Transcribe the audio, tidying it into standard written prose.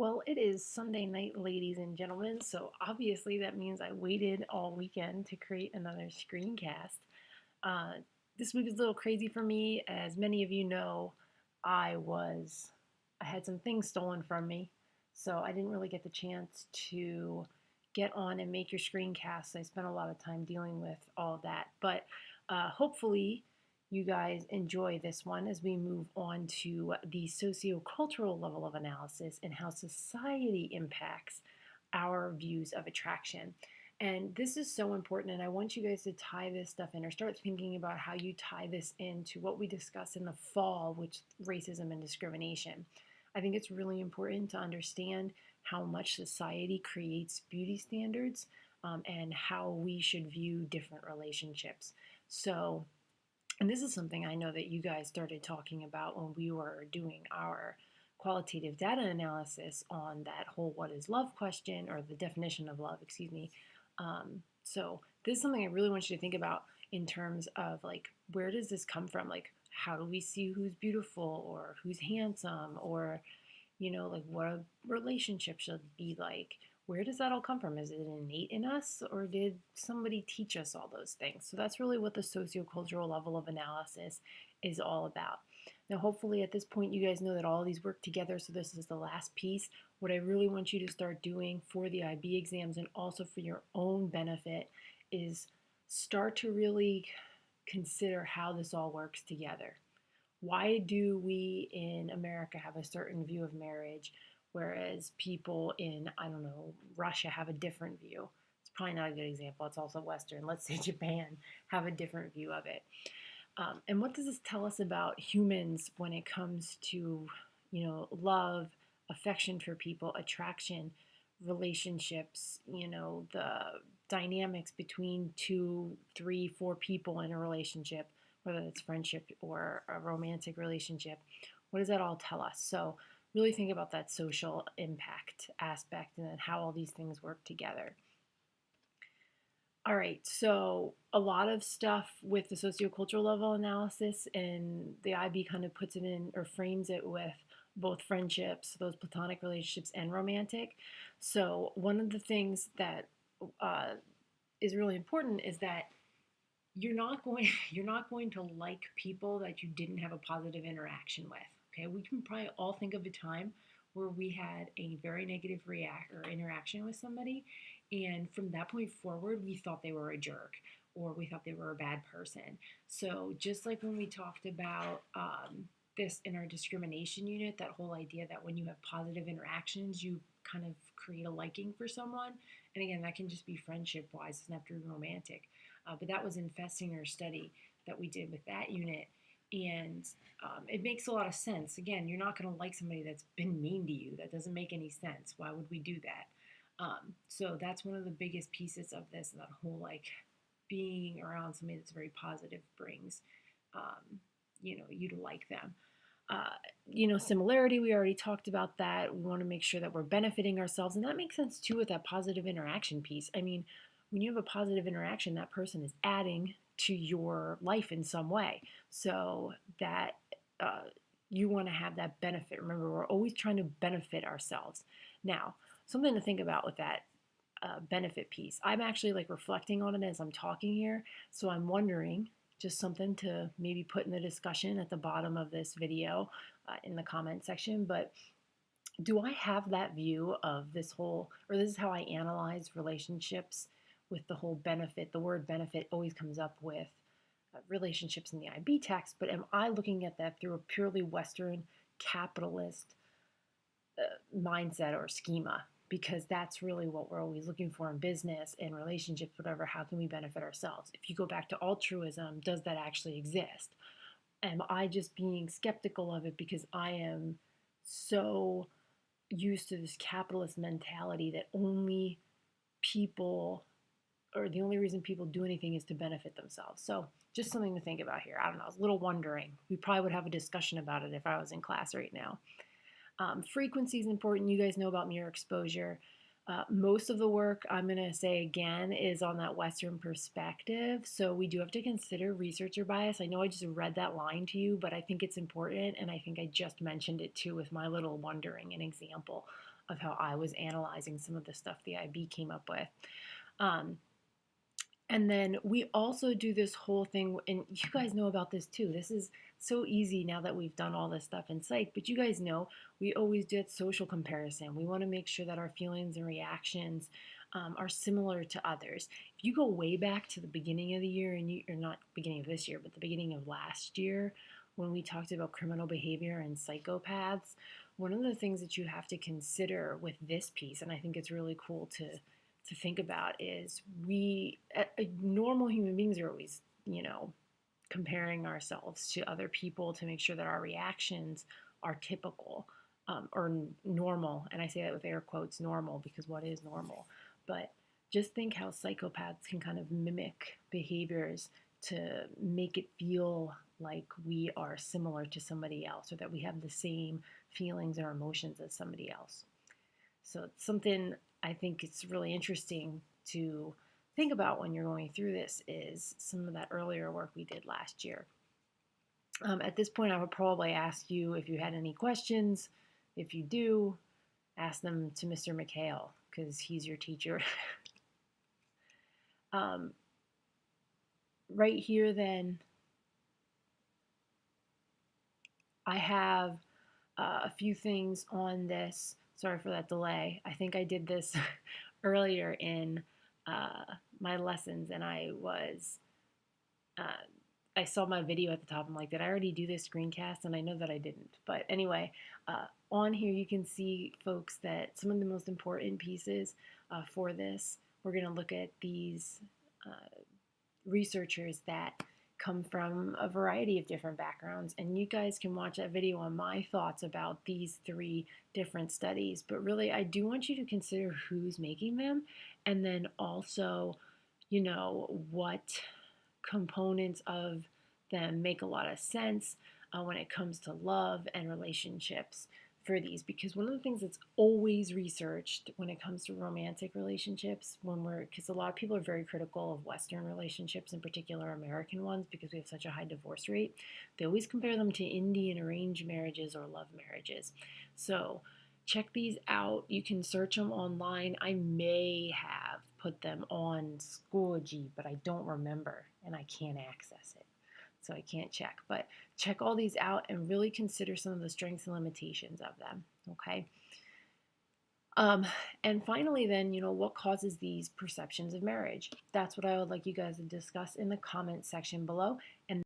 Well, it is Sunday night, ladies and gentlemen, so obviously that means I waited all weekend to create another screencast. Uh, this week was a little crazy for me. As many of you know, I was I had some things stolen from me, so I didn't really get the chance to get on and make your screencasts. I spent a lot of time dealing with all of that, but hopefully you guys enjoy this one as we move on to the sociocultural level of analysis and how society impacts our views of attraction. And this is so important, and I want you guys to tie this stuff in or start thinking about how you tie this into what we discussed in the fall, which racism and discrimination. I think it's really important to understand how much society creates beauty standards and how we should view different relationships. So, and this is something I know that you guys started talking about when we were doing our qualitative data analysis on that whole what is love question, or the definition of love, excuse me. So this is something I really want you to think about in terms of like, where does this come from? Like, how do we see who's beautiful or who's handsome, or like what a relationship should be like? Where does that all come from? Is it innate in us, or did somebody teach us all those things? So that's really what the sociocultural level of analysis is all about. Now, hopefully at this point, you guys know that all of these work together, so this is the last piece. What I really want you to start doing for the IB exams and also for your own benefit is start to really consider how this all works together. Why do we in America have a certain view of marriage, whereas people in, I don't know, Russia have a different view? It's probably not a good example. It's also Western. Let's say Japan have a different view of it. And what does this tell us about humans when it comes to, love, affection for people, attraction, relationships, the dynamics between two, three, four people in a relationship, whether it's friendship or a romantic relationship? What does that all tell us? So really think about that social impact aspect and then how all these things work together. All right, so a lot of stuff with the sociocultural level analysis, and the IB kind of puts it in or frames it with both friendships, those platonic relationships, and romantic. So one of the things that uh, is really important is that you're not going to like people that you didn't have a positive interaction with. Okay, we can probably all think of a time where we had a very negative react or interaction with somebody, and from that point forward, we thought they were a jerk or we thought they were a bad person. So just like when we talked about this in our discrimination unit, that whole idea that when you have positive interactions, you kind of create a liking for someone. And again, that can just be friendship wise, it doesn't have to be romantic. But that was in Festinger's study that we did with that unit. And it makes a lot of sense. Again, you're not going to like somebody that's been mean to you. That doesn't make any sense. Why would we do that? So that's one of the biggest pieces of this, and that whole like being around somebody that's very positive brings, you to like them. Similarity, we already talked about that. We want to make sure that we're benefiting ourselves. And that makes sense too with that positive interaction piece. I mean, when you have a positive interaction, that person is adding to your life in some way. So that you want to have that benefit. Remember, we're always trying to benefit ourselves. Now, something to think about with that benefit piece. I'm actually like reflecting on it as I'm talking here. So I'm wondering, just something to maybe put in the discussion at the bottom of this video in the comment section, but do I have that view of this whole, or this is how I analyze relationships with the whole benefit? The word benefit always comes up with relationships in the IB text, but am I looking at that through a purely Western capitalist mindset or schema? Because that's really what we're always looking for in business and relationships, whatever. How can we benefit ourselves? If you go back to altruism, does that actually exist? Am I just being skeptical of it because I am so used to this capitalist mentality that only people, or the only reason people do anything is to benefit themselves? So just something to think about here. I don't know. I was a little wondering. We probably would have a discussion about it if I was in class right now. Frequency is important. You guys know about mirror exposure. Most of the work, I'm going to say again, is on that Western perspective. So we do have to consider researcher bias. I know I just read that line to you, but I think it's important, and I think I just mentioned it too with my little wondering an example. of how I was analyzing some of the stuff the IB came up with. Um, and then we also do this whole thing, and you guys know about this too. This is so easy now that we've done all this stuff in psych, but you guys know we always do social comparison. We want to make sure that our feelings and reactions are similar to others. If you go way back to the beginning of the year, and or not beginning of this year, but the beginning of last year, when we talked about criminal behavior and psychopaths, one of the things that you have to consider with this piece, and I think it's really cool to think about, is normal human beings are always, comparing ourselves to other people to make sure that our reactions are typical, or normal. And I say that with air quotes, normal, because what is normal? But just think how psychopaths can kind of mimic behaviors to make it feel like we are similar to somebody else, or that we have the same feelings or emotions as somebody else. So it's something I think it's really interesting to think about when you're going through this, is some of that earlier work we did last year. At this point, I would probably ask you if you had any questions. If you do, ask them to Mr. McHale, because he's your teacher. Right here, then, I have a few things on this. Sorry for that delay. I think I did this earlier in my lessons, and uh, I saw my video at the top. I'm like, did I already do this screencast? And I know that I didn't. But anyway, on here you can see, folks, that some of the most important pieces for this, we're going to look at these researchers that come from a variety of different backgrounds, and you guys can watch that video on my thoughts about these 3 different studies. But really, I do want you to consider who's making them, and then also, what components of them make a lot of sense when it comes to love and relationships for these. Because one of the things that's always researched when it comes to romantic relationships, because a lot of people are very critical of Western relationships, in particular American ones, because we have such a high divorce rate, they always compare them to Indian arranged marriages or love marriages. So check these out. You can search them online. I may have put them on Schoology, but I don't remember, and I can't access it, so I can't check. But check all these out and really consider some of the strengths and limitations of them, okay? And finally, then, what causes these perceptions of marriage? That's what I would like you guys to discuss in the comment section below. And